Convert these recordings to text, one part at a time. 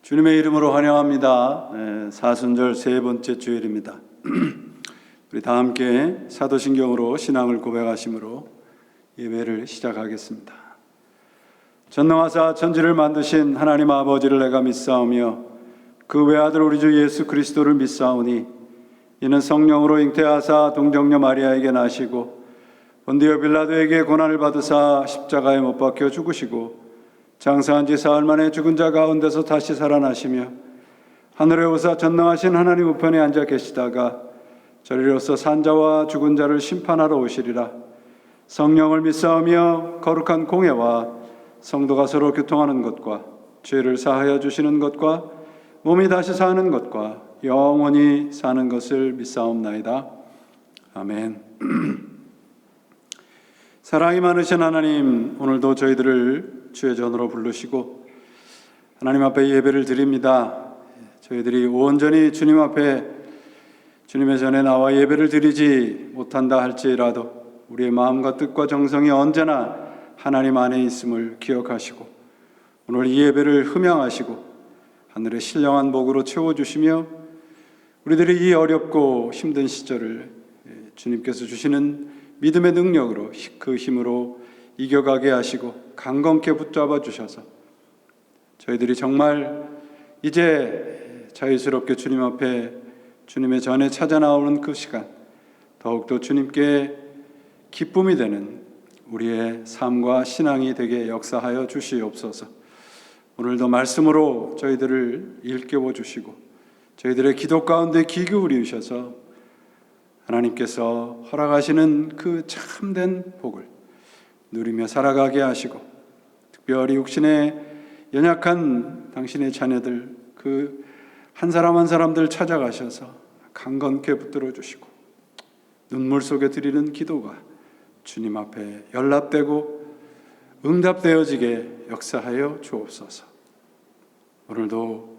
주님의 이름으로 환영합니다. 사순절 세 번째 주일입니다. 우리 다 함께 사도신경으로 신앙을 고백하심으로 예배를 시작하겠습니다. 전능하사 천지를 만드신 하나님 아버지를 내가 믿사오며 그 외아들 우리 주 예수 그리스도를 믿사오니 이는 성령으로 잉태하사 동정녀 마리아에게 나시고 본디오 빌라도에게 고난을 받으사 십자가에 못 박혀 죽으시고 장사한 지 사흘 만에 죽은 자 가운데서 다시 살아나시며 하늘에 오사 전능하신 하나님 우편에 앉아 계시다가 저리로서 산자와 죽은 자를 심판하러 오시리라. 성령을 믿사오며 거룩한 공예와 성도가 서로 교통하는 것과 죄를 사하여 주시는 것과 몸이 다시 사는 것과 영원히 사는 것을 믿사옵나이다. 아멘. 사랑이 많으신 하나님, 오늘도 저희들을 주의 전으로 부르시고 하나님 앞에 예배를 드립니다. 저희들이 온전히 주님 앞에 주님의 전에 나와 예배를 드리지 못한다 할지라도 우리의 마음과 뜻과 정성이 언제나 하나님 안에 있음을 기억하시고 오늘 이 예배를 흠양하시고 하늘의 신령한 복으로 채워주시며 우리들이 이 어렵고 힘든 시절을 주님께서 주시는 믿음의 능력으로 그 힘으로 이겨가게 하시고 강건케 붙잡아 주셔서 저희들이 정말 이제 자유스럽게 주님 앞에 주님의 전에 찾아 나오는 그 시간 더욱더 주님께 기쁨이 되는 우리의 삶과 신앙이 되게 역사하여 주시옵소서. 오늘도 말씀으로 저희들을 일깨워 주시고 저희들의 기도 가운데 귀 기울이셔서 하나님께서 허락하시는 그 참된 복을 누리며 살아가게 하시고 특별히 육신에 연약한 당신의 자녀들 그 한 사람 한 사람들 찾아가셔서 강건케 붙들어 주시고 눈물 속에 드리는 기도가 주님 앞에 연락되고 응답되어지게 역사하여 주옵소서. 오늘도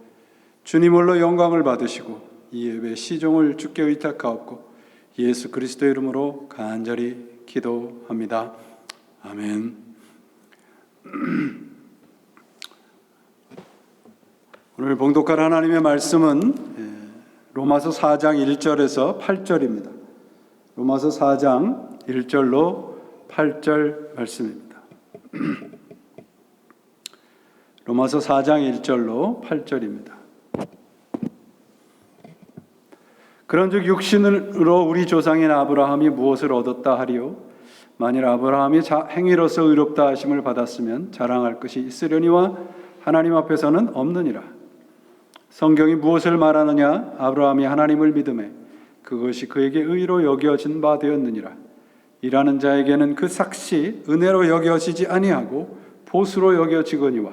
주님 홀로 영광을 받으시고 이 예배 시종을 주께 의탁하옵고 예수 그리스도의 이름으로 간절히 기도합니다. 아멘. 오늘 봉독할 하나님의 말씀은 로마서 4장 1절에서 8절입니다. 로마서 4장 1절로 8절 말씀입니다. 로마서 4장 1절로 8절입니다. 그런즉 육신으로 우리 조상인 아브라함이 무엇을 얻었다 하리요? 만일 아브라함이 행위로서 의롭다 하심을 받았으면 자랑할 것이 있으려니와 하나님 앞에서는 없느니라. 성경이 무엇을 말하느냐? 아브라함이 하나님을 믿음에 그것이 그에게 의로 여겨진 바 되었느니라. 일하는 자에게는 그 삭시 은혜로 여겨지지 아니하고 보수로 여겨지거니와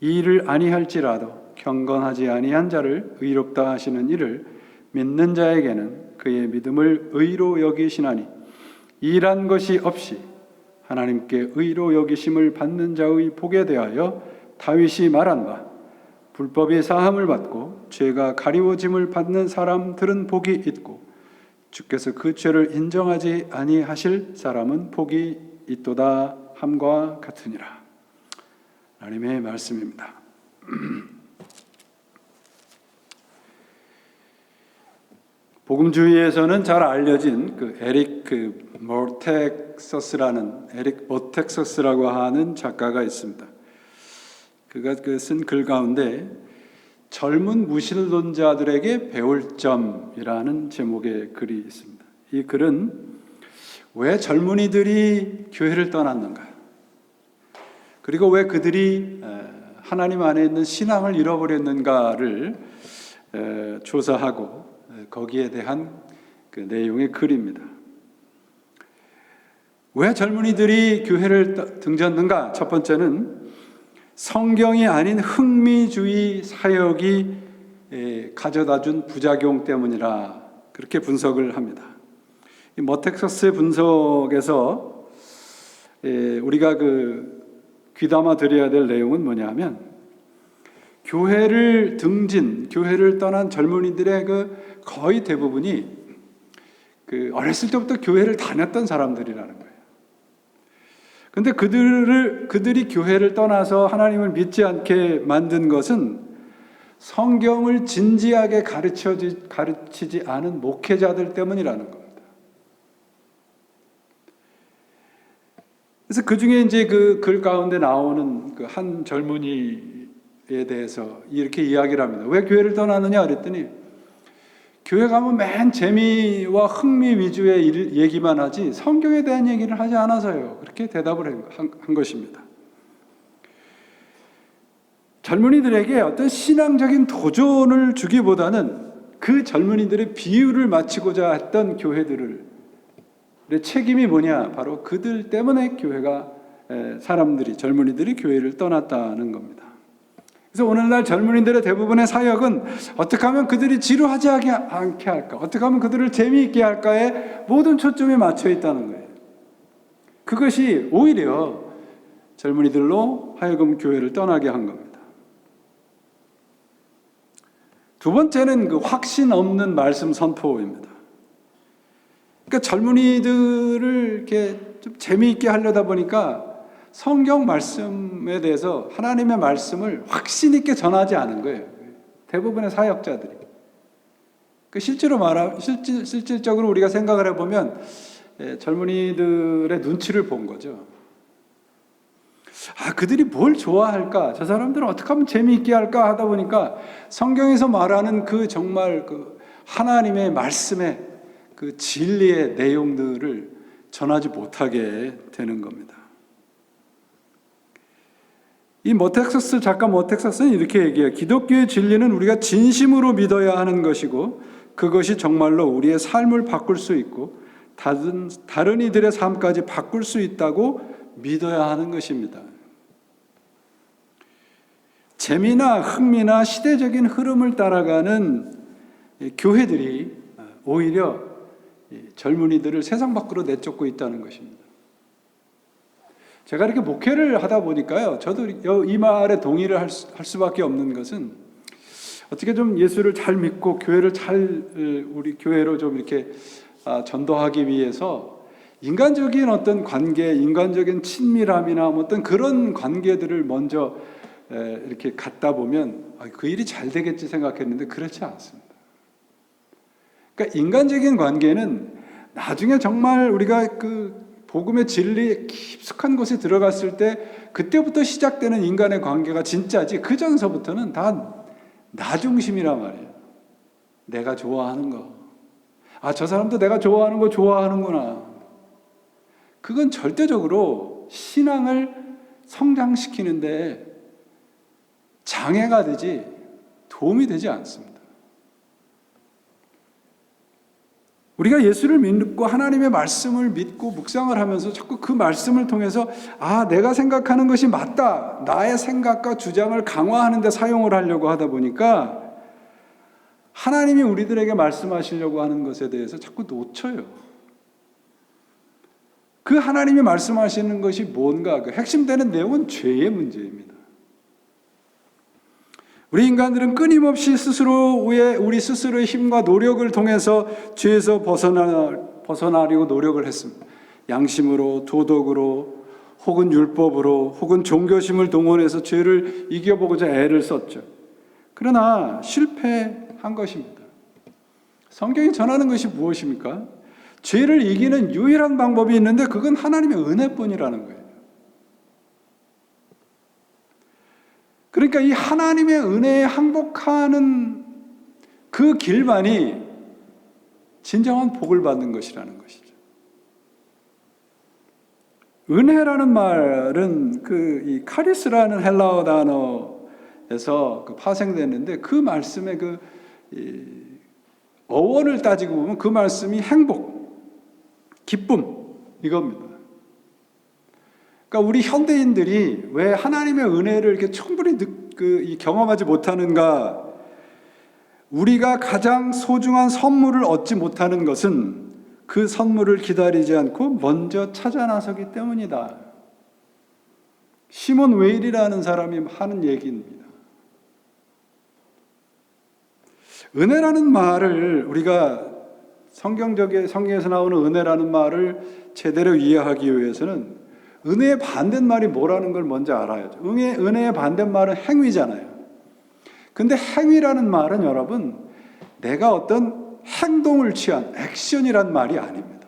이 일을 아니할지라도 경건하지 아니한 자를 의롭다 하시는 이를 믿는 자에게는 그의 믿음을 의로 여기시나니 일한 것이 없이 하나님께 의로 여기심을 받는 자의 복에 대하여 다윗이 말한 바 불법이 사함을 받고 죄가 가리워짐을 받는 사람들은 복이 있고 주께서 그 죄를 인정하지 아니하실 사람은 복이 있도다 함과 같으니라. 하나님의 말씀입니다. 복음주의에서는 잘 알려진 에릭 모텍서스라고 하는 작가가 있습니다. 그가 쓴 글 가운데 젊은 무신론자들에게 배울 점이라는 제목의 글이 있습니다. 이 글은 왜 젊은이들이 교회를 떠났는가? 그리고 왜 그들이 하나님 안에 있는 신앙을 잃어버렸는가를 조사하고 거기에 대한 그 내용의 글입니다. 왜 젊은이들이 교회를 등졌는가? 첫 번째는 성경이 아닌 흥미주의 사역이 가져다준 부작용 때문이라 그렇게 분석을 합니다. 이 모텍서스의 분석에서 우리가 귀담아 드려야 될 내용은 뭐냐면 교회를 교회를 떠난 젊은이들의 거의 대부분이 어렸을 때부터 교회를 다녔던 사람들이라는 거예요. 그런데 그들이 교회를 떠나서 하나님을 믿지 않게 만든 것은 성경을 진지하게 가르치지 않은 목회자들 때문이라는 겁니다. 그래서 그 중에 이제 그 글 가운데 나오는 그 한 젊은이에 대해서 이렇게 이야기를 합니다. 왜 교회를 떠나느냐 그랬더니 교회 가면 맨 재미와 흥미 위주의 얘기만 하지 성경에 대한 얘기를 하지 않아서요. 그렇게 대답을 한 것입니다. 젊은이들에게 어떤 신앙적인 도전을 주기보다는 그 젊은이들의 비유를 맞추고자 했던 교회들의 책임이 뭐냐? 바로 그들 때문에 젊은이들이 교회를 떠났다는 겁니다. 그래서 오늘날 젊은이들의 대부분의 사역은 어떻게 하면 그들이 지루하지 않게 할까? 어떻게 하면 그들을 재미있게 할까에 모든 초점이 맞춰 있다는 거예요. 그것이 오히려 젊은이들로 하여금 교회를 떠나게 한 겁니다. 두 번째는 그 확신 없는 말씀 선포입니다. 그러니까 젊은이들을 이렇게 좀 재미있게 하려다 보니까 성경 말씀에 대해서 하나님의 말씀을 확신 있게 전하지 않은 거예요. 대부분의 사역자들이. 실질적으로 우리가 생각을 해보면 젊은이들의 눈치를 본 거죠. 그들이 뭘 좋아할까? 저 사람들은 어떻게 하면 재미있게 할까? 하다 보니까 성경에서 말하는 그 정말 그 하나님의 말씀의 그 진리의 내용들을 전하지 못하게 되는 겁니다. 이 작가 모텍사스는 이렇게 얘기해요. 기독교의 진리는 우리가 진심으로 믿어야 하는 것이고 그것이 정말로 우리의 삶을 바꿀 수 있고 다른 이들의 삶까지 바꿀 수 있다고 믿어야 하는 것입니다. 재미나 흥미나 시대적인 흐름을 따라가는 교회들이 오히려 젊은이들을 세상 밖으로 내쫓고 있다는 것입니다. 제가 이렇게 목회를 하다 보니까요, 저도 이 말에 동의를 할 수밖에 없는 것은 어떻게 좀 예수를 잘 믿고 교회를 우리 교회로 좀 이렇게 전도하기 위해서 인간적인 어떤 관계, 인간적인 친밀함이나 어떤 그런 관계들을 먼저 이렇게 갖다 보면 그 일이 잘 되겠지 생각했는데 그렇지 않습니다. 그러니까 인간적인 관계는 나중에 정말 우리가 그 복음의 진리에 깊숙한 곳에 들어갔을 때 그때부터 시작되는 인간의 관계가 진짜지 그 전서부터는 다 나 중심이란 말이에요. 내가 좋아하는 거. 저 사람도 내가 좋아하는 거 좋아하는구나. 그건 절대적으로 신앙을 성장시키는데 장애가 되지 도움이 되지 않습니다. 우리가 예수를 믿고 하나님의 말씀을 믿고 묵상을 하면서 자꾸 그 말씀을 통해서 내가 생각하는 것이 맞다. 나의 생각과 주장을 강화하는 데 사용을 하려고 하다 보니까 하나님이 우리들에게 말씀하시려고 하는 것에 대해서 자꾸 놓쳐요. 그 하나님이 말씀하시는 것이 뭔가 그 핵심되는 내용은 죄의 문제입니다. 우리 인간들은 끊임없이 우리 스스로의 힘과 노력을 통해서 죄에서 벗어나려고 노력을 했습니다. 양심으로, 도덕으로, 혹은 율법으로, 혹은 종교심을 동원해서 죄를 이겨보고자 애를 썼죠. 그러나 실패한 것입니다. 성경이 전하는 것이 무엇입니까? 죄를 이기는 유일한 방법이 있는데 그건 하나님의 은혜뿐이라는 거예요. 그러니까 이 하나님의 은혜에 항복하는 그 길만이 진정한 복을 받는 것이라는 것이죠. 은혜라는 말은 이 카리스라는 헬라어 단어에서 파생됐는데 그 말씀의 어원을 따지고 보면 그 말씀이 행복, 기쁨 이겁니다. 그러니까 우리 현대인들이 왜 하나님의 은혜를 이렇게 충분히 경험하지 못하는가? 우리가 가장 소중한 선물을 얻지 못하는 것은 그 선물을 기다리지 않고 먼저 찾아 나서기 때문이다. 시몬 웨일이라는 사람이 하는 얘기입니다. 은혜라는 말을 우리가 성경에서 나오는 은혜라는 말을 제대로 이해하기 위해서는 은혜의 반대말이 뭐라는 걸 먼저 알아야죠. 은혜의 반대말은 행위잖아요. 근데 행위라는 말은 여러분, 내가 어떤 행동을 취한 액션이란 말이 아닙니다.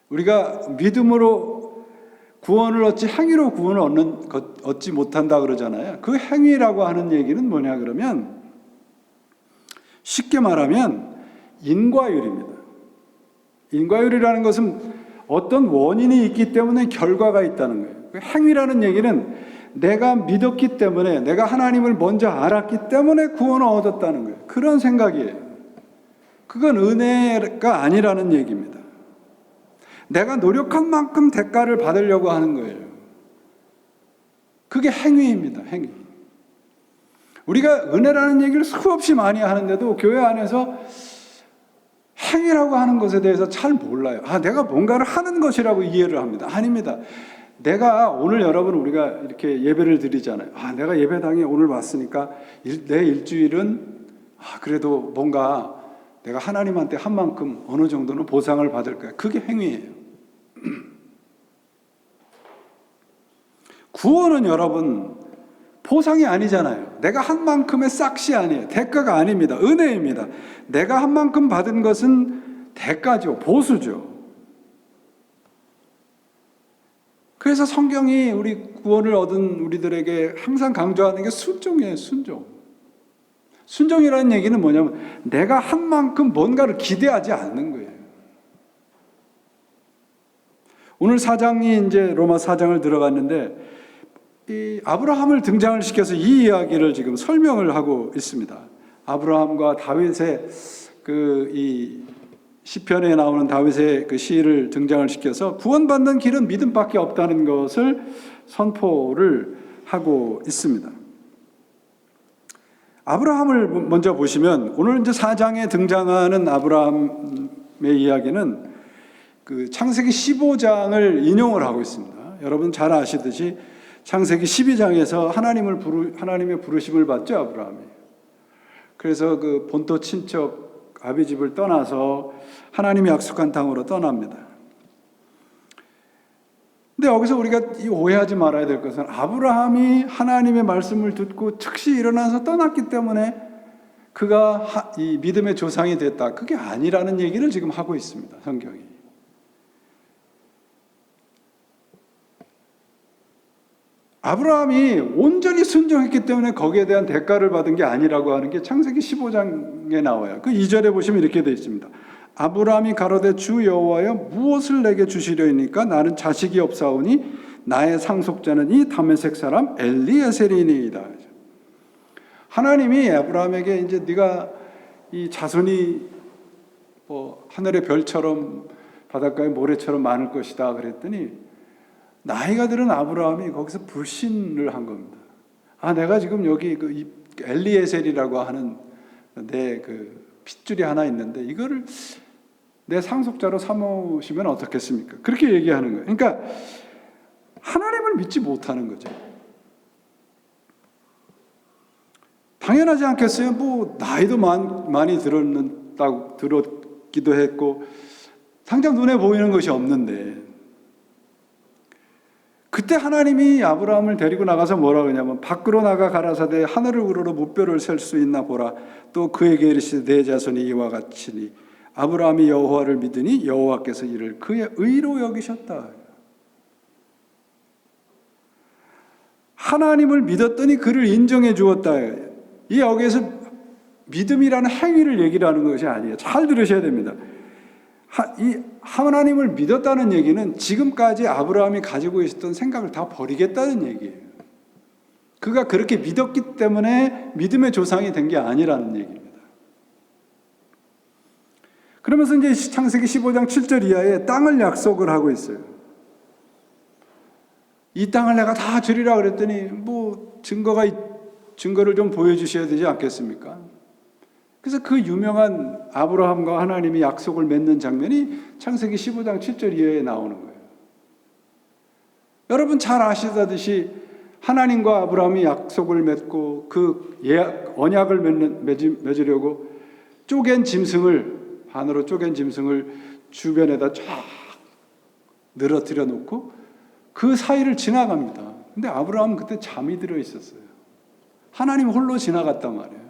우리가 믿음으로 구원을 얻지 행위로 구원을 얻지 못한다 그러잖아요. 그 행위라고 하는 얘기는 뭐냐 그러면 쉽게 말하면 인과율입니다. 인과율이라는 것은 어떤 원인이 있기 때문에 결과가 있다는 거예요. 행위라는 얘기는 내가 믿었기 때문에, 내가 하나님을 먼저 알았기 때문에 구원을 얻었다는 거예요. 그런 생각이에요. 그건 은혜가 아니라는 얘기입니다. 내가 노력한 만큼 대가를 받으려고 하는 거예요. 그게 행위입니다. 행위. 우리가 은혜라는 얘기를 수없이 많이 하는데도 교회 안에서 행위라고 하는 것에 대해서 잘 몰라요. 내가 뭔가를 하는 것이라고 이해를 합니다. 아닙니다. 내가 오늘 여러분 우리가 이렇게 예배를 드리잖아요. 내가 예배당에 오늘 왔으니까 내 일주일은 그래도 뭔가 내가 하나님한테 한 만큼 어느 정도는 보상을 받을 거야. 그게 행위예요. 구원은 여러분 보상이 아니잖아요. 내가 한 만큼의 싹시 아니에요. 대가가 아닙니다. 은혜입니다. 내가 한 만큼 받은 것은 대가죠. 보수죠. 그래서 성경이 우리 구원을 얻은 우리들에게 항상 강조하는 게 순종이에요. 순종. 순종이라는 얘기는 뭐냐면 내가 한 만큼 뭔가를 기대하지 않는 거예요. 오늘 4장이 이제 로마 4장을 들어갔는데 이 아브라함을 등장을 시켜서 이 이야기를 지금 설명을 하고 있습니다. 아브라함과 다윗의 이 시편에 나오는 다윗의 그 시를 등장을 시켜서 구원받는 길은 믿음밖에 없다는 것을 선포를 하고 있습니다. 아브라함을 먼저 보시면 오늘 이제 4장에 등장하는 아브라함의 이야기는 그 창세기 15장을 인용을 하고 있습니다. 여러분 잘 아시듯이 창세기 12장에서 하나님의 부르심을 받죠, 아브라함이. 그래서 그 본토 친척 아비 집을 떠나서 하나님이 약속한 땅으로 떠납니다. 근데 여기서 우리가 오해하지 말아야 될 것은 아브라함이 하나님의 말씀을 듣고 즉시 일어나서 떠났기 때문에 그가 이 믿음의 조상이 됐다. 그게 아니라는 얘기를 지금 하고 있습니다, 성경이. 아브라함이 온전히 순종했기 때문에 거기에 대한 대가를 받은 게 아니라고 하는 게 창세기 15장에 나와요. 그 2절에 보시면 이렇게 되어 있습니다. 아브라함이 가로되 주 여호와여 무엇을 내게 주시려니까 나는 자식이 없사오니 나의 상속자는 이 다메섹 사람 엘리에셀이니이다. 하나님이 아브라함에게 이제 네가 이 자손이 하늘의 별처럼 바닷가의 모래처럼 많을 것이다 그랬더니 나이가 들은 아브라함이 거기서 불신을 한 겁니다. 내가 지금 여기 그 엘리에셀이라고 하는 내 그 핏줄이 하나 있는데 이거를 내 상속자로 삼으시면 어떻겠습니까? 그렇게 얘기하는 거예요. 그러니까 하나님을 믿지 못하는 거죠. 당연하지 않겠어요? 나이도 많이 들었기도 했고 당장 눈에 보이는 것이 없는데 그때 하나님이 아브라함을 데리고 나가서 뭐라 그러냐면 밖으로 나가 가라사대 하늘을 우러러 무뼈를 셀 수 있나 보라. 또 그에게 이르시되 내 자손이 이와 같으니 아브라함이 여호와를 믿으니 여호와께서 이를 그의 의로 여기셨다. 하나님을 믿었더니 그를 인정해 주었다. 이 여기에서 믿음이라는 행위를 얘기를 하는 것이 아니에요. 잘 들으셔야 됩니다. 이 하나님을 믿었다는 얘기는 지금까지 아브라함이 가지고 있었던 생각을 다 버리겠다는 얘기예요. 그가 그렇게 믿었기 때문에 믿음의 조상이 된 게 아니라는 얘기입니다. 그러면서 이제 창세기 15장 7절 이하에 땅을 약속을 하고 있어요. 이 땅을 내가 다 주리라 그랬더니 증거를 좀 보여주셔야 되지 않겠습니까? 그래서 그 유명한 아브라함과 하나님이 약속을 맺는 장면이 창세기 15장 7절 이하에 나오는 거예요. 여러분 잘 아시다시피 하나님과 아브라함이 약속을 맺고 그 언약을 맺으려고 반으로 쪼갠 짐승을 주변에다 쫙 늘어뜨려 놓고 그 사이를 지나갑니다. 근데 아브라함은 그때 잠이 들어 있었어요. 하나님 홀로 지나갔단 말이에요.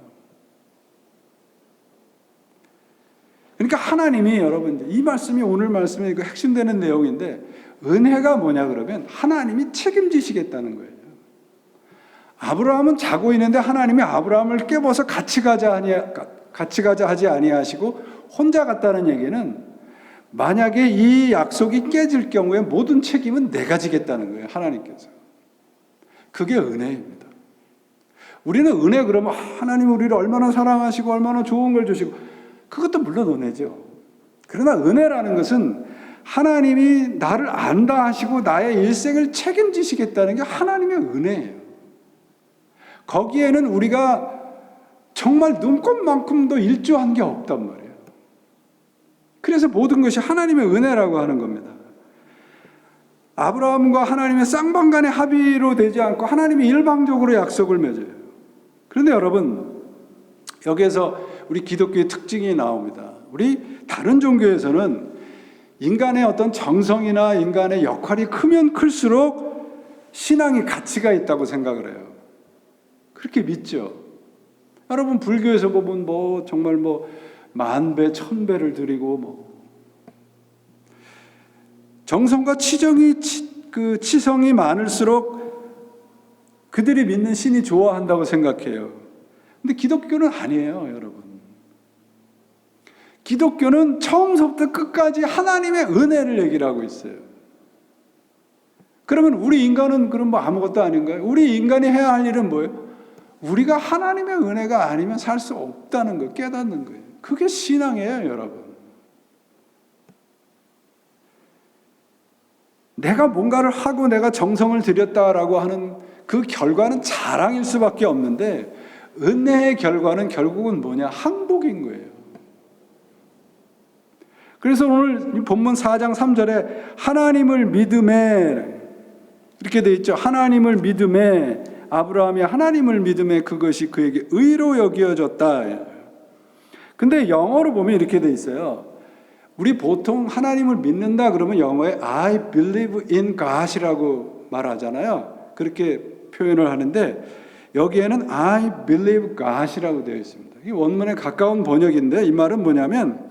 그러니까 하나님이 여러분 이 말씀이 오늘 말씀의 그 핵심되는 내용인데 은혜가 뭐냐 그러면 하나님이 책임지시겠다는 거예요. 아브라함은 자고 있는데 하나님이 아브라함을 깨워서 같이 가자 하지 아니하시고 혼자 갔다는 얘기는 만약에 이 약속이 깨질 경우에 모든 책임은 내가 지겠다는 거예요. 하나님께서. 그게 은혜입니다. 우리는 은혜 그러면 하나님 우리를 얼마나 사랑하시고 얼마나 좋은 걸 주시고 그것도 물론 은혜죠. 그러나 은혜라는 것은 하나님이 나를 안다 하시고 나의 일생을 책임지시겠다는 게 하나님의 은혜예요. 거기에는 우리가 정말 눈꼽만큼도 일조한 게 없단 말이에요. 그래서 모든 것이 하나님의 은혜라고 하는 겁니다. 아브라함과 하나님의 쌍방간의 합의로 되지 않고 하나님이 일방적으로 약속을 맺어요. 그런데 여러분 여기에서 우리 기독교의 특징이 나옵니다. 우리 다른 종교에서는 인간의 어떤 정성이나 인간의 역할이 크면 클수록 신앙이 가치가 있다고 생각을 해요. 그렇게 믿죠. 여러분 불교에서 보면 정말 1000배, 1000배를 드리고 정성과 치성이 많을수록 그들이 믿는 신이 좋아한다고 생각해요. 근데 기독교는 아니에요, 여러분. 기독교는 처음부터 끝까지 하나님의 은혜를 얘기를 하고 있어요. 그러면 우리 인간은 그럼 아무것도 아닌가요? 우리 인간이 해야 할 일은 뭐예요? 우리가 하나님의 은혜가 아니면 살 수 없다는 거 깨닫는 거예요. 그게 신앙이에요, 여러분. 내가 뭔가를 하고 내가 정성을 들였다라고 하는 그 결과는 자랑일 수밖에 없는데 은혜의 결과는 결국은 뭐냐? 항복인 거예요. 그래서 오늘 본문 4장 3절에 하나님을 믿음에 이렇게 돼 있죠. 하나님을 믿음에 아브라함이 하나님을 믿음에 그것이 그에게 의로 여겨졌다. 근데 영어로 보면 이렇게 돼 있어요. 우리 보통 하나님을 믿는다 그러면 영어에 I believe in God이라고 말하잖아요. 그렇게 표현을 하는데 여기에는 I believe God이라고 되어 있습니다. 이 원문에 가까운 번역인데 이 말은 뭐냐면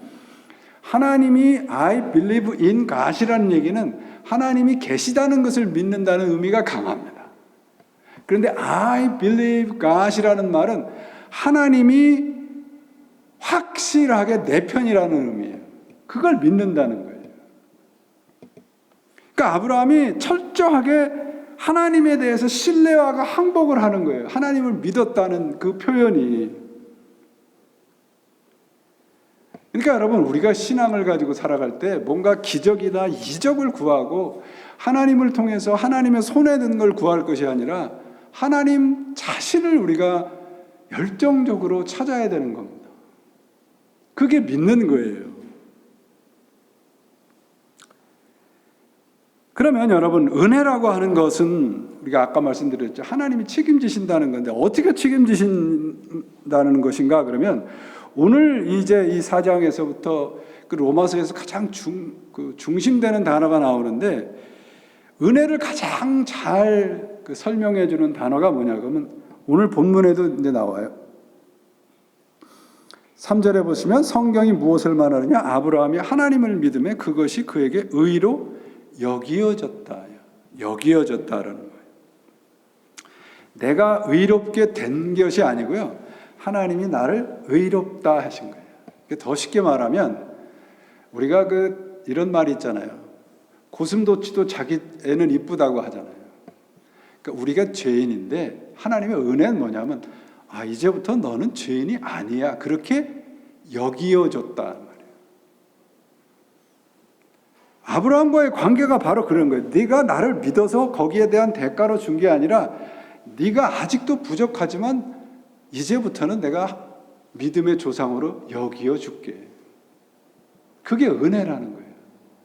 하나님이 I believe in God이라는 얘기는 하나님이 계시다는 것을 믿는다는 의미가 강합니다. 그런데 I believe God이라는 말은 하나님이 확실하게 내 편이라는 의미예요. 그걸 믿는다는 거예요. 그러니까 아브라함이 철저하게 하나님에 대해서 신뢰와 항복을 하는 거예요. 하나님을 믿었다는 그 표현이. 그러니까 여러분 우리가 신앙을 가지고 살아갈 때 뭔가 기적이나 이적을 구하고 하나님을 통해서 하나님의 손에 든 걸 구할 것이 아니라 하나님 자신을 우리가 열정적으로 찾아야 되는 겁니다. 그게 믿는 거예요. 그러면 여러분 은혜라고 하는 것은 우리가 아까 말씀드렸죠. 하나님이 책임지신다는 건데 어떻게 책임지신다는 것인가 그러면 오늘 이제 이 4장에서부터 그 로마서에서 가장 중심되는 단어가 나오는데 은혜를 가장 잘 설명해 주는 단어가 뭐냐 그러면 오늘 본문에도 이제 나와요. 3절에 보시면 성경이 무엇을 말하느냐? 아브라함이 하나님을 믿음에 그것이 그에게 의로 여기어졌다. 여기어졌다라는 거예요. 내가 의롭게 된 것이 아니고요. 하나님이 나를 의롭다 하신 거예요. 더 쉽게 말하면 우리가 이런 말이 있잖아요. 고슴도치도 자기 애는 이쁘다고 하잖아요. 그러니까 우리가 죄인인데 하나님의 은혜는 뭐냐면 이제부터 너는 죄인이 아니야. 그렇게 여기어졌다 말이에요. 아브라함과의 관계가 바로 그런 거예요. 네가 나를 믿어서 거기에 대한 대가로 준 게 아니라 네가 아직도 부족하지만 이제부터는 내가 믿음의 조상으로 여기어 줄게. 그게 은혜라는 거예요.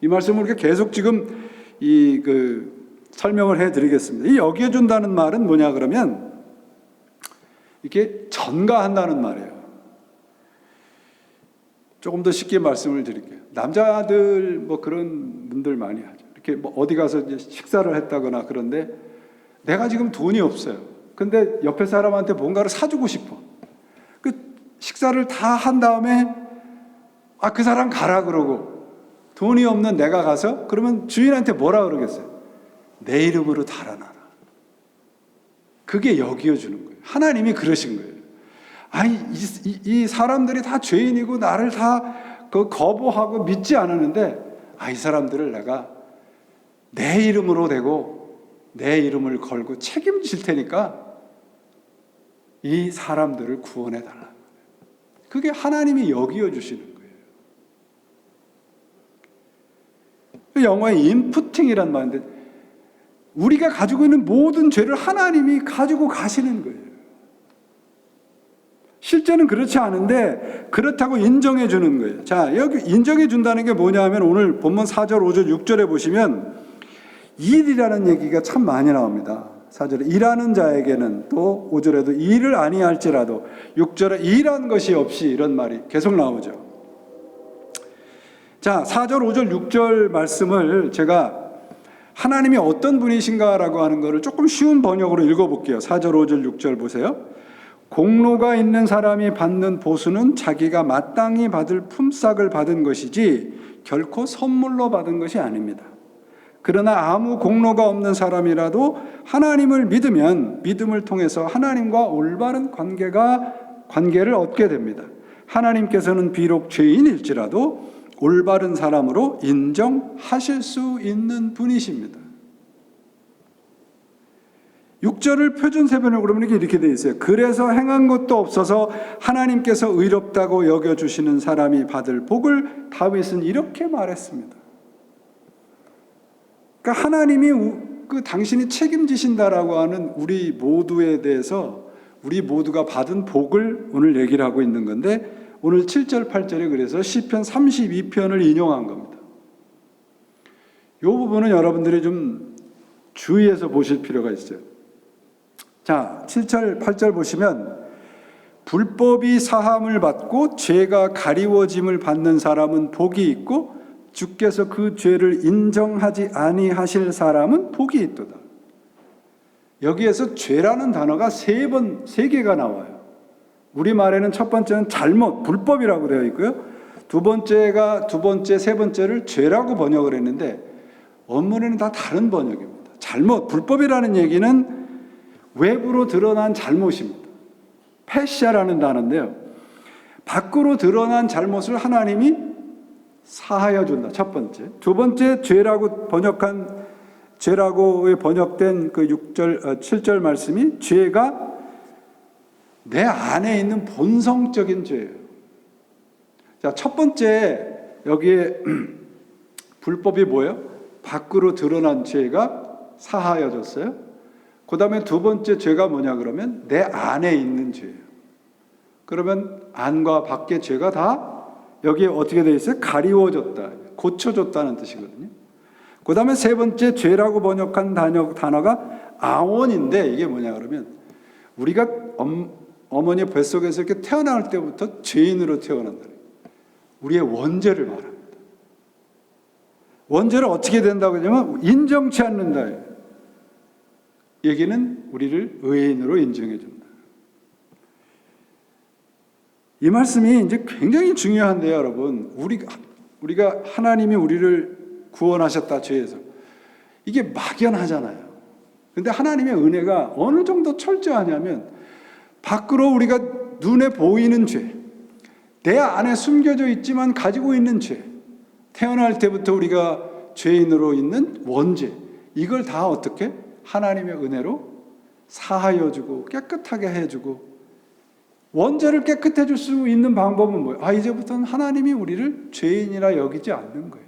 이 말씀을 우리가 계속 지금 설명을 해드리겠습니다. 이 여기어 준다는 말은 뭐냐 그러면 이렇게 전가한다는 말이에요. 조금 더 쉽게 말씀을 드릴게요. 남자들 그런 분들 많이 하죠. 이렇게 어디 가서 이제 식사를 했다거나 그런데 내가 지금 돈이 없어요. 근데 옆에 사람한테 뭔가를 사주고 싶어. 그 식사를 다 한 다음에 그 사람 가라 그러고 돈이 없는 내가 가서 그러면 주인한테 뭐라 그러겠어요? 내 이름으로 달아놔라. 그게 여기어 주는 거예요. 하나님이 그러신 거예요. 아니 이 사람들이 다 죄인이고 나를 다 거부하고 믿지 않았는데 이 사람들을 내가 내 이름으로 대고 내 이름을 걸고 책임질 테니까 이 사람들을 구원해 달라. 그게 하나님이 여기어 주시는 거예요. 영어에 인푸팅이란 말인데 우리가 가지고 있는 모든 죄를 하나님이 가지고 가시는 거예요. 실제는 그렇지 않은데 그렇다고 인정해 주는 거예요. 자, 여기 인정해 준다는 게 뭐냐 하면 오늘 본문 4절, 5절, 6절에 보시면 일이라는 얘기가 참 많이 나옵니다. 4절에 일하는 자에게는, 또 5절에도 일을 아니할지라도, 6절에 일한 것이 없이, 이런 말이 계속 나오죠. 자, 4절, 5절, 6절 말씀을 제가 하나님이 어떤 분이신가라고 하는 것을 조금 쉬운 번역으로 읽어볼게요. 4절, 5절, 6절 보세요. 공로가 있는 사람이 받는 보수는 자기가 마땅히 받을 품삯을 받은 것이지 결코 선물로 받은 것이 아닙니다. 그러나 아무 공로가 없는 사람이라도 하나님을 믿으면 믿음을 통해서 하나님과 올바른 관계를 얻게 됩니다. 하나님께서는 비록 죄인일지라도 올바른 사람으로 인정하실 수 있는 분이십니다. 6절을 표준 세번역으로 그러면 이렇게 되어 있어요. 그래서 행한 것도 없어서 하나님께서 의롭다고 여겨주시는 사람이 받을 복을 다윗은 이렇게 말했습니다. 그러니까 하나님이 당신이 책임지신다라고 하는 우리 모두에 대해서 우리 모두가 받은 복을 오늘 얘기를 하고 있는 건데, 오늘 7절, 8절에 그래서 시편 32편을 인용한 겁니다. 이 부분은 여러분들이 좀 주의해서 보실 필요가 있어요. 자, 7절, 8절 보시면 불법이 사함을 받고 죄가 가리워짐을 받는 사람은 복이 있고 주께서 그 죄를 인정하지 아니하실 사람은 복이 있도다. 여기에서 죄라는 단어가 세 개가 나와요. 우리말에는 첫 번째는 잘못, 불법이라고 되어 있고요. 두 번째, 세 번째를 죄라고 번역을 했는데 원문에는 다 다른 번역입니다. 잘못, 불법이라는 얘기는 외부로 드러난 잘못입니다. 패샤라는 단어인데요. 밖으로 드러난 잘못을 하나님이 사하여 준다. 첫 번째. 두 번째, 죄라고 번역된 그 7절 말씀이 죄가 내 안에 있는 본성적인 죄예요. 자, 첫 번째 여기에 불법이 뭐예요? 밖으로 드러난 죄가 사하여졌어요. 그 다음에 두 번째 죄가 뭐냐 그러면 내 안에 있는 죄예요. 그러면 안과 밖의 죄가 다 여기에 어떻게 되어 있어요? 가리워졌다, 고쳐졌다는 뜻이거든요. 그 다음에 세 번째 죄라고 번역한 단어가 아원인데, 이게 뭐냐 그러면 우리가 어머니 뱃속에서 이렇게 태어날 때부터 죄인으로 태어난다. 우리의 원죄를 말합니다. 원죄를 어떻게 된다고 하냐면 인정치 않는다. 얘기는 우리를 의인으로 인정해 준다. 이 말씀이 이제 굉장히 중요한데요, 여러분. 우리가 하나님이 우리를 구원하셨다, 죄에서. 이게 막연하잖아요. 근데 하나님의 은혜가 어느 정도 철저하냐면 밖으로 우리가 눈에 보이는 죄, 내 안에 숨겨져 있지만 가지고 있는 죄, 태어날 때부터 우리가 죄인으로 있는 원죄, 이걸 다 어떻게? 하나님의 은혜로 사하여 주고 깨끗하게 해주고, 원죄를 깨끗해 줄 수 있는 방법은 뭐예요? 이제부터는 하나님이 우리를 죄인이라 여기지 않는 거예요.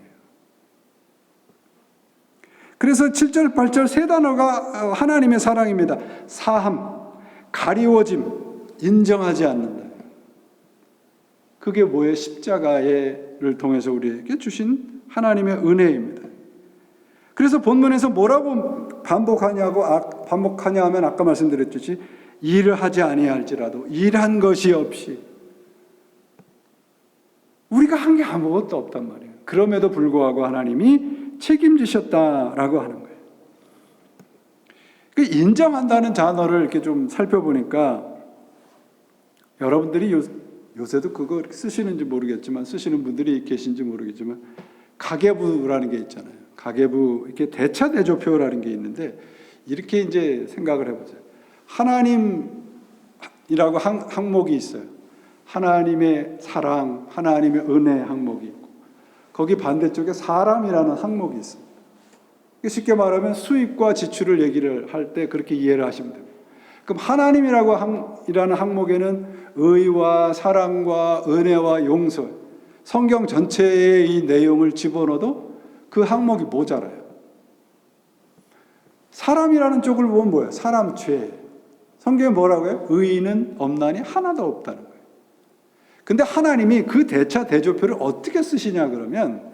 그래서 7절, 8절 세 단어가 하나님의 사랑입니다. 사함, 가리워짐, 인정하지 않는다. 그게 뭐예요? 십자가를 통해서 우리에게 주신 하나님의 은혜입니다. 그래서 본문에서 뭐라고 반복하냐 하면 아까 말씀드렸듯이 일을 하지 아니할지라도 일한 것이 없이, 우리가 한 게 아무것도 없단 말이에요. 그럼에도 불구하고 하나님이 책임지셨다라고 하는 거예요. 그 인정한다는 단어를 이렇게 좀 살펴보니까 여러분들이 요새도 그거 쓰시는지 모르겠지만 쓰시는 분들이 계신지 모르겠지만 가계부라는 게 있잖아요. 가계부 이렇게 대차 대조표라는 게 있는데 이렇게 이제 생각을 해보세요. 하나님이라고 항목이 있어요. 하나님의 사랑, 하나님의 은혜 항목이 있고 거기 반대쪽에 사람이라는 항목이 있어요. 쉽게 말하면 수입과 지출을 얘기를 할 때 그렇게 이해를 하시면 됩니다. 그럼 하나님이라는 항목에는 의와 사랑과 은혜와 용서, 성경 전체의 이 내용을 집어넣어도 그 항목이 모자라요. 사람이라는 쪽을 보면 뭐예요? 사람 죄. 성경에 뭐라고 해요? 의인은 없나니 하나도 없다는 거예요. 근데 하나님이 그 대차 대조표를 어떻게 쓰시냐 그러면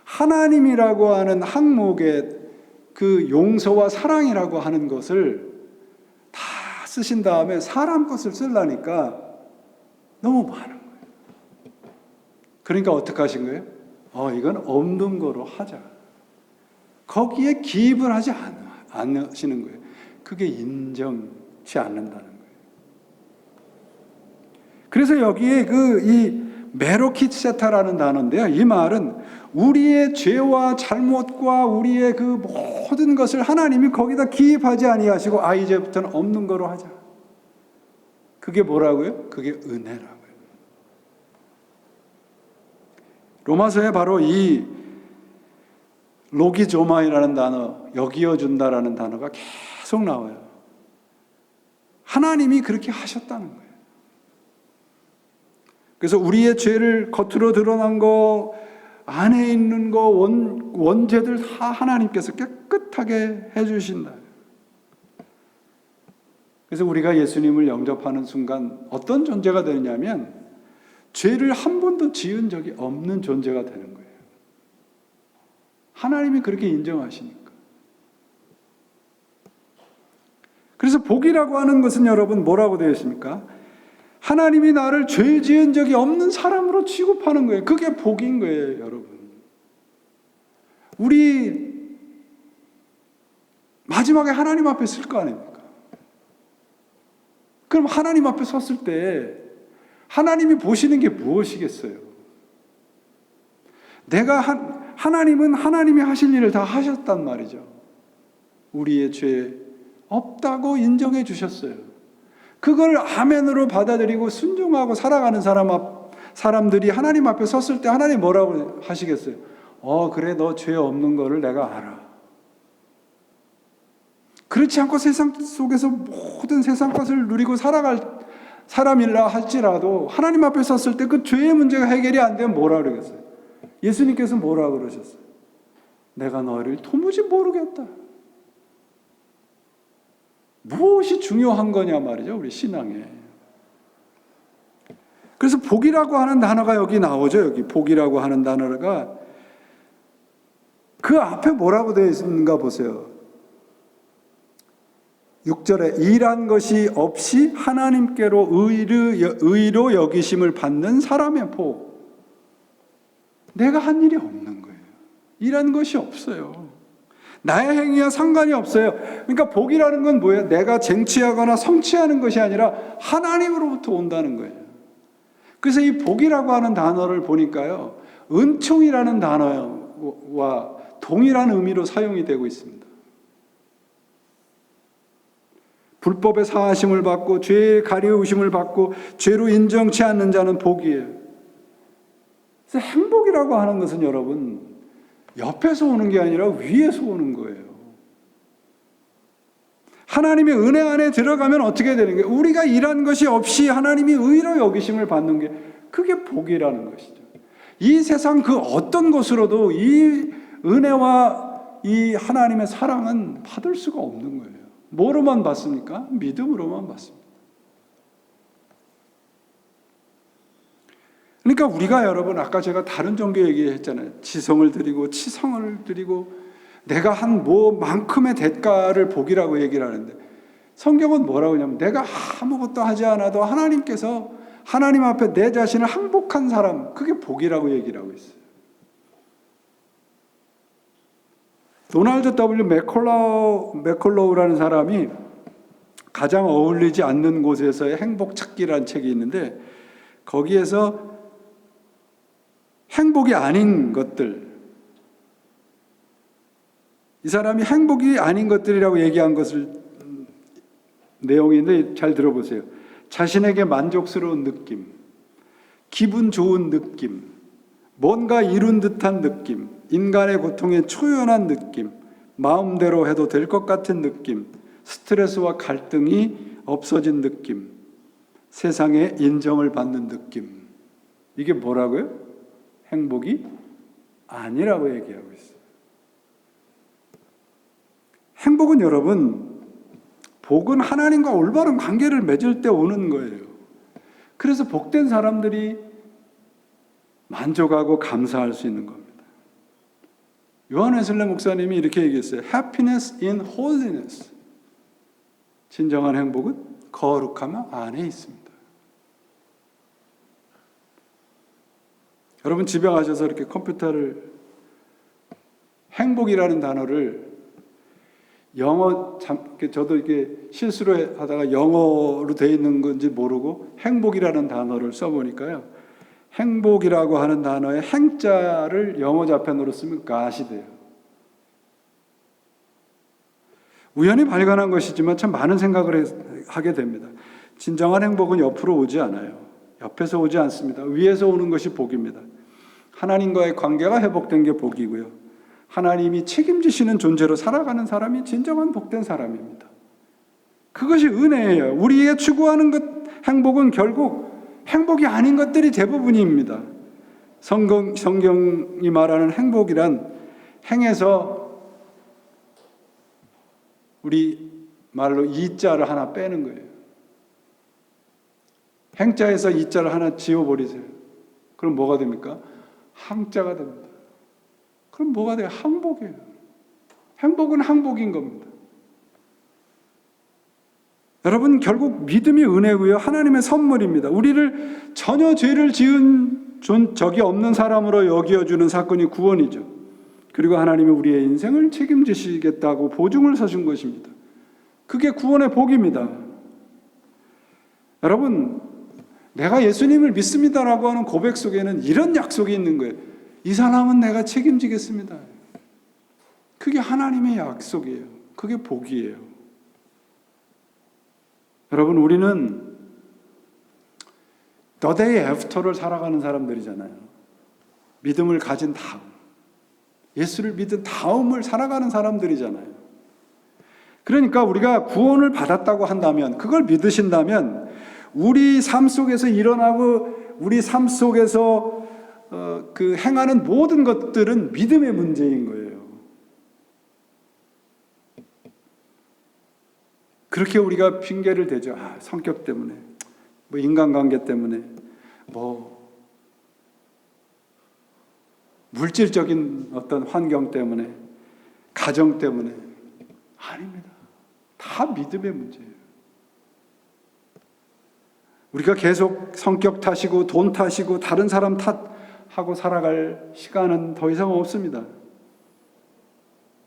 하나님이라고 하는 항목에 그 용서와 사랑이라고 하는 것을 다 쓰신 다음에 사람 것을 쓰려니까 너무 많은 거예요. 그러니까 어떻게 하신 거예요? 이건 없는 거로 하자. 거기에 기입을 하지 않으시는 거예요. 그게 인정치 않는다는 거예요. 그래서 여기에 이 메로키세타라는 단어인데요. 이 말은 우리의 죄와 잘못과 우리의 그 모든 것을 하나님이 거기다 기입하지 아니하시고 이제부터는 없는 거로 하자. 그게 뭐라고요? 그게 은혜라고요. 로마서에 바로 이 로기조마이라는 단어, 여기어준다라는 단어가 계속 나와요. 하나님이 그렇게 하셨다는 거예요. 그래서 우리의 죄를 겉으로 드러난 거, 안에 있는 거, 원죄들 다 하나님께서 깨끗하게 해주신다. 그래서 우리가 예수님을 영접하는 순간 어떤 존재가 되느냐면 죄를 한 번도 지은 적이 없는 존재가 되는 거예요. 하나님이 그렇게 인정하시니까. 그래서 복이라고 하는 것은 여러분 뭐라고 되어 있습니까? 하나님이 나를 죄 지은 적이 없는 사람으로 취급하는 거예요. 그게 복인 거예요, 여러분. 우리 마지막에 하나님 앞에 설 거 아닙니까? 그럼 하나님 앞에 섰을 때 하나님이 보시는 게 무엇이겠어요? 하나님은 하나님이 하실 일을 다 하셨단 말이죠. 우리의 죄 없다고 인정해 주셨어요. 그걸 아멘으로 받아들이고 순종하고 살아가는 사람들이 하나님 앞에 섰을 때 하나님 뭐라고 하시겠어요? 그래, 너 죄 없는 거를 내가 알아. 그렇지 않고 세상 속에서 모든 세상 것을 누리고 살아갈 사람이라 할지라도 하나님 앞에 섰을 때 그 죄의 문제가 해결이 안 되면 뭐라 그러겠어요? 예수님께서 뭐라 그러셨어요? 내가 너를 도무지 모르겠다. 무엇이 중요한 거냐 말이죠, 우리 신앙에. 그래서 복이라고 하는 단어가 여기 나오죠. 여기 복이라고 하는 단어가 그 앞에 뭐라고 되어 있는가 보세요. 6절에 일한 것이 없이 하나님께로 의로 여기심을 받는 사람의 복. 내가 한 일이 없는 거예요. 일한 것이 없어요. 나의 행위와 상관이 없어요. 그러니까 복이라는 건 뭐예요? 내가 쟁취하거나 성취하는 것이 아니라 하나님으로부터 온다는 거예요. 그래서 이 복이라고 하는 단어를 보니까요, 은총이라는 단어와 동일한 의미로 사용이 되고 있습니다. 불법의 사하심을 받고 죄의 가리우심을 받고 죄로 인정치 않는 자는 복이에요. 그래서 행복이라고 하는 것은 여러분 옆에서 오는 게 아니라 위에서 오는 거예요. 하나님의 은혜 안에 들어가면 어떻게 되는 거예요? 우리가 일한 것이 없이 하나님이 의로 여기심을 받는 게 그게 복이라는 것이죠. 이 세상 그 어떤 것으로도 이 은혜와 이 하나님의 사랑은 받을 수가 없는 거예요. 뭐로만 받습니까? 믿음으로만 받습니다. 그러니까 우리가 여러분 아까 제가 다른 종교 얘기했잖아요. 지성을 드리고 치성을 드리고 내가 한 뭐만큼의 대가를 복이라고 얘기를 하는데 성경은 뭐라고 하냐면 내가 아무것도 하지 않아도 하나님께서 하나님 앞에 내 자신을 항복한 사람, 그게 복이라고 얘기를 하고 있어요. 도널드 W. 맥컬로우라는 사람이 가장 어울리지 않는 곳에서의 행복 찾기라는 책이 있는데, 거기에서 행복이 아닌 것들, 이 사람이 행복이 아닌 것들이라고 얘기한 것을 내용인데 잘 들어보세요. 자신에게 만족스러운 느낌, 기분 좋은 느낌, 뭔가 이룬 듯한 느낌, 인간의 고통에 초연한 느낌, 마음대로 해도 될 것 같은 느낌, 스트레스와 갈등이 없어진 느낌, 세상에 인정을 받는 느낌. 이게 뭐라고요? 행복이 아니라고 얘기하고 있어요. 행복은 여러분, 복은 하나님과 올바른 관계를 맺을 때 오는 거예요. 그래서 복된 사람들이 만족하고 감사할 수 있는 겁니다. 요한 웨슬레 목사님이 이렇게 얘기했어요. Happiness in holiness. 진정한 행복은 거룩함 안에 있습니다. 여러분 집에 가셔서 이렇게 컴퓨터를 행복이라는 단어를 저도 이게 실수로 하다가 영어로 되어 있는 건지 모르고 행복이라는 단어를 써보니까요. 행복이라고 하는 단어의 행자를 영어 좌편으로 쓰면 got이 돼요. 우연히 발견한 것이지만 참 많은 생각을 하게 됩니다. 진정한 행복은 옆으로 오지 않아요. 옆에서 오지 않습니다. 위에서 오는 것이 복입니다. 하나님과의 관계가 회복된 게 복이고요. 하나님이 책임지시는 존재로 살아가는 사람이 진정한 복된 사람입니다. 그것이 은혜예요. 우리의 추구하는 행복은 결국 행복이 아닌 것들이 대부분입니다. 성경이 말하는 행복이란 행에서 우리 말로 이자를 하나 빼는 거예요. 행자에서 이자를 하나 지워버리세요. 그럼 뭐가 됩니까? 항자가 됩니다. 그럼 뭐가 돼요? 항복이에요. 행복은 항복인 겁니다. 여러분, 결국 믿음이 은혜고요. 하나님의 선물입니다. 우리를 전혀 죄를 지은 적이 없는 사람으로 여겨주는 사건이 구원이죠. 그리고 하나님이 우리의 인생을 책임지시겠다고 보증을 서신 것입니다. 그게 구원의 복입니다. 여러분, 내가 예수님을 믿습니다라고 하는 고백 속에는 이런 약속이 있는 거예요. 이 사람은 내가 책임지겠습니다. 그게 하나님의 약속이에요. 그게 복이에요. 여러분, 우리는 The day after를 살아가는 사람들이잖아요. 믿음을 가진 다음, 예수를 믿은 다음을 살아가는 사람들이잖아요. 그러니까 우리가 구원을 받았다고 한다면, 그걸 믿으신다면 우리 삶 속에서 일어나고 우리 삶 속에서 그 행하는 모든 것들은 믿음의 문제인 거예요. 그렇게 우리가 핑계를 대죠. 성격 때문에, 인간관계 때문에, 물질적인 어떤 환경 때문에, 가정 때문에. 아닙니다. 다 믿음의 문제예요. 우리가 계속 성격 탓이고 돈 탓이고 다른 사람 탓하고 살아갈 시간은 더 이상 없습니다.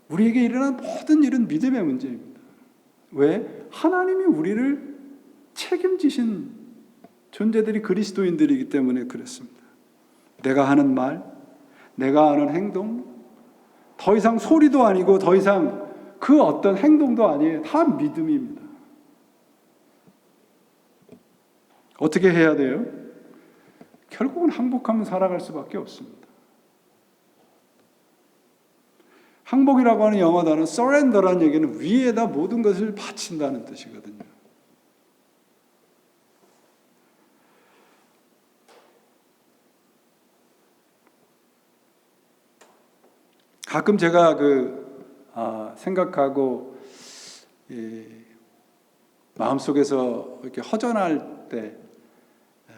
우리에게 일어난 모든 일은 믿음의 문제입니다. 왜? 하나님이 우리를 책임지신 존재들이 그리스도인들이기 때문에 그렇습니다. 내가 하는 말, 내가 하는 행동, 더 이상 소리도 아니고 더 이상 그 어떤 행동도 아니에요. 다 믿음입니다. 어떻게 해야 돼요? 결국은 항복하면 살아갈 수밖에 없습니다. 항복이라고 하는 영어 단어 surrender라는 얘기는 위에다 모든 것을 바친다는 뜻이거든요. 가끔 제가 생각하고 마음속에서 이렇게 허전할 때,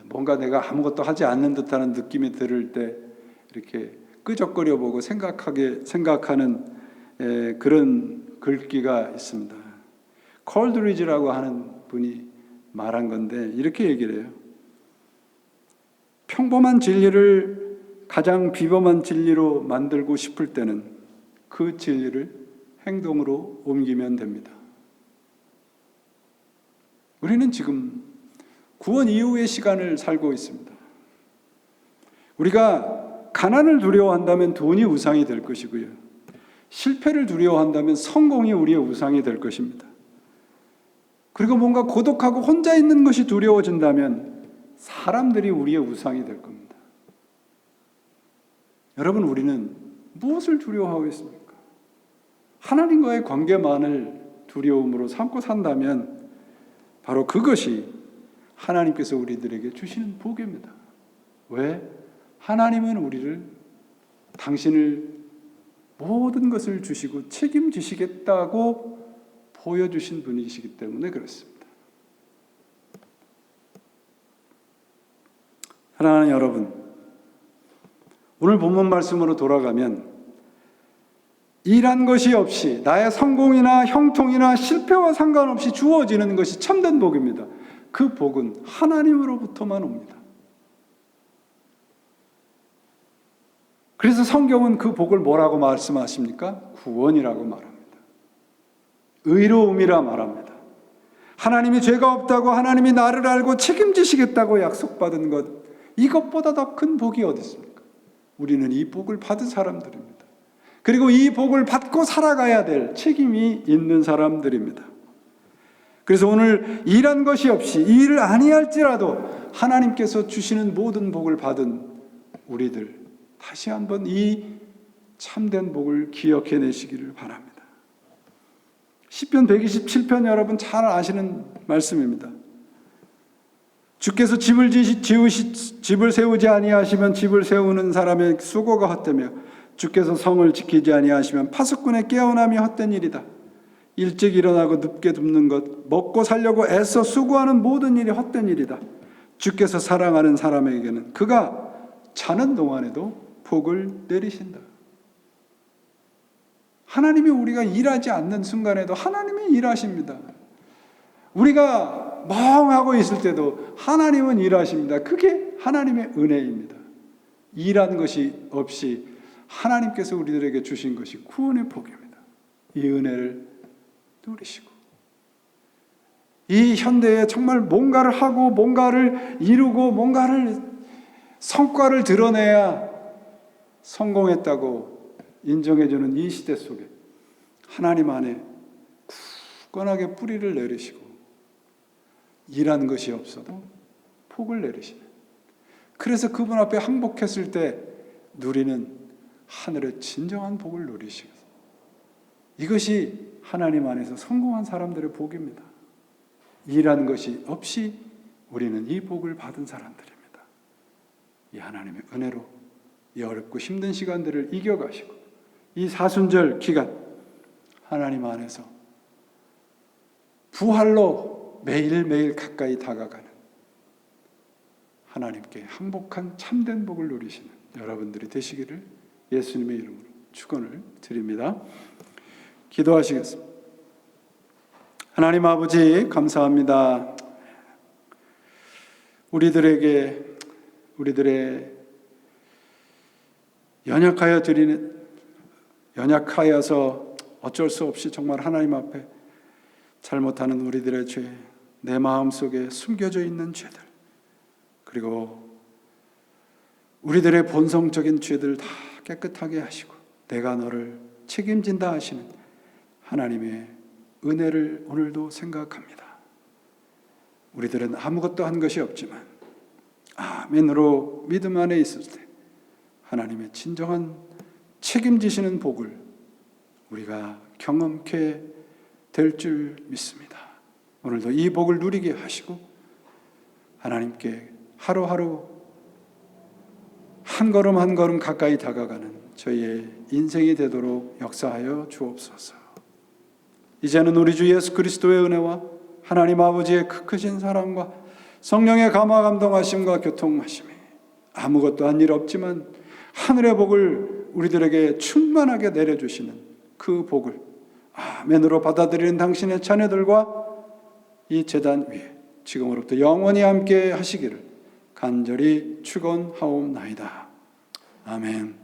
뭔가 내가 아무것도 하지 않는 듯하는 느낌이 들을 때 이렇게 끄적거려 보고 생각하는 그런 글귀가 있습니다. 콜드리지라고 하는 분이 말한 건데 이렇게 얘기를 해요. 평범한 진리를 가장 비범한 진리로 만들고 싶을 때는 그 진리를 행동으로 옮기면 됩니다. 우리는 지금 구원 이후의 시간을 살고 있습니다. 우리가 가난을 두려워한다면 돈이 우상이 될 것이고요. 실패를 두려워한다면 성공이 우리의 우상이 될 것입니다. 그리고 뭔가 고독하고 혼자 있는 것이 두려워진다면 사람들이 우리의 우상이 될 겁니다. 여러분, 우리는 무엇을 두려워하고 있습니까? 하나님과의 관계만을 두려움으로 삼고 산다면 바로 그것이 하나님께서 우리들에게 주시는 복입니다. 왜? 하나님은 우리를 당신을 모든 것을 주시고 책임지시겠다고 보여주신 분이시기 때문에 그렇습니다. 사랑하는 여러분, 오늘 본문 말씀으로 돌아가면 일한 것이 없이 나의 성공이나 형통이나 실패와 상관없이 주어지는 것이 참된 복입니다. 그 복은 하나님으로부터만 옵니다. 그래서 성경은 그 복을 뭐라고 말씀하십니까? 구원이라고 말합니다. 의로움이라 말합니다. 하나님이 죄가 없다고, 하나님이 나를 알고 책임지시겠다고 약속받은 것, 이것보다 더 큰 복이 어디 있습니까? 우리는 이 복을 받은 사람들입니다. 그리고 이 복을 받고 살아가야 될 책임이 있는 사람들입니다. 그래서 오늘 일한 것이 없이 일을 아니할지라도 하나님께서 주시는 모든 복을 받은 우리들, 다시 한번 이 참된 복을 기억해내시기를 바랍니다. 시편 127편 여러분 잘 아시는 말씀입니다. 주께서 집을 세우지 아니하시면 집을 세우는 사람의 수고가 헛되며 주께서 성을 지키지 아니하시면 파수꾼의 깨어남이 헛된 일이다. 일찍 일어나고 늦게 눕는 것, 먹고 살려고 애써 수고하는 모든 일이 헛된 일이다. 주께서 사랑하는 사람에게는 그가 자는 동안에도 복을 내리신다. 하나님이 우리가 일하지 않는 순간에도 하나님이 일하십니다. 우리가 멍하고 있을 때도 하나님은 일하십니다. 그게 하나님의 은혜입니다. 일한 것이 없이 하나님께서 우리들에게 주신 것이 구원의 복입니다. 이 은혜를 누리시고 이 현대에 정말 뭔가를 하고 뭔가를 이루고 뭔가를 성과를 드러내야 성공했다고 인정해주는 이 시대 속에 하나님 안에 굳건하게 뿌리를 내리시고 일한 것이 없어도 복을 내리시는, 그래서 그분 앞에 항복했을 때 누리는 하늘의 진정한 복을 누리시고, 이것이 하나님 안에서 성공한 사람들의 복입니다. 일한 것이 없이 우리는 이 복을 받은 사람들입니다. 이 하나님의 은혜로 이 어렵고 힘든 시간들을 이겨가시고 이 사순절 기간 하나님 안에서 부활로 매일매일 가까이 다가가는 하나님께 항복한 참된 복을 누리시는 여러분들이 되시기를 예수님의 이름으로 축원을 드립니다. 기도하시겠습니다. 하나님 아버지 감사합니다. 우리들의 연약하여서 어쩔 수 없이 정말 하나님 앞에 잘못하는 우리들의 죄, 내 마음속에 숨겨져 있는 죄들, 그리고 우리들의 본성적인 죄들 다 깨끗하게 하시고 내가 너를 책임진다 하시는 하나님의 은혜를 오늘도 생각합니다. 우리들은 아무것도 한 것이 없지만 아멘으로 믿음 안에 있을 때 하나님의 진정한 책임지시는 복을 우리가 경험케 될 줄 믿습니다. 오늘도 이 복을 누리게 하시고 하나님께 하루하루 한 걸음 한 걸음 가까이 다가가는 저희의 인생이 되도록 역사하여 주옵소서. 이제는 우리 주 예수 그리스도의 은혜와 하나님 아버지의 크신 사랑과 성령의 감화 감동하심과 교통하심이 아무것도 한 일 없지만 하늘의 복을 우리들에게 충만하게 내려주시는 그 복을 아멘으로 받아들이는 당신의 자녀들과 이 제단 위에 지금으로부터 영원히 함께 하시기를 간절히 축원하옵나이다. 아멘.